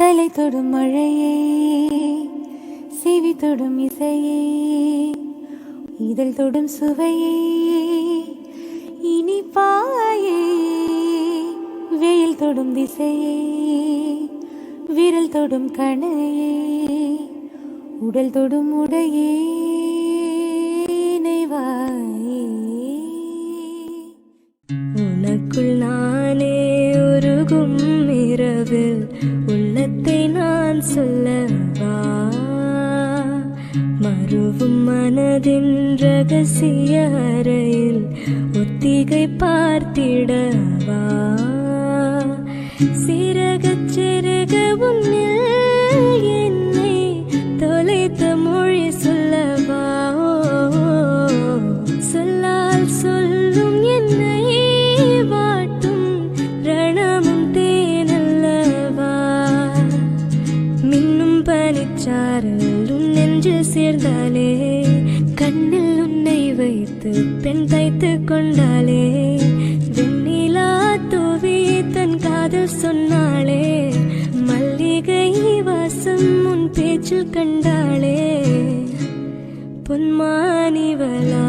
தலை தொடும் மழையே, செவி தொடும் இசையே, இதழ் தொடும் சுவையே, இனிப்பாயே, வெயில் தொடும் திசையே, விரல் தொடும் கணையே, உடல் தொடும் உடையே, நெய்வாயே. உனக்குள் நானே உருகும் இரவில் உள்ளத்தை நான் சொல்லவா, மறுவும் மனதின் ரகசிய அறையில் ஒத்திகை பார்த்திடவா, சிறகச் சிறக உன்னில் என்னை தொலைத்த மொழி சொல்லவா, சொல்லால் சொல்லும் என்னை வாட்டும் ரணமும் தேனல்லவா, மின்னும் பனிச்சாரல் உன் நெஞ்சு சேர்ந்தாலே, கண்ணில் உன்னை வைத்து பெண் தைத்து கொண்டாலே, வெண்ணிலா தூவி தன் காதல் சொன்னாளே, மல்லிகை வாசம் உன் பேச்சில் கண்டாளே, பொன்மானிவளா.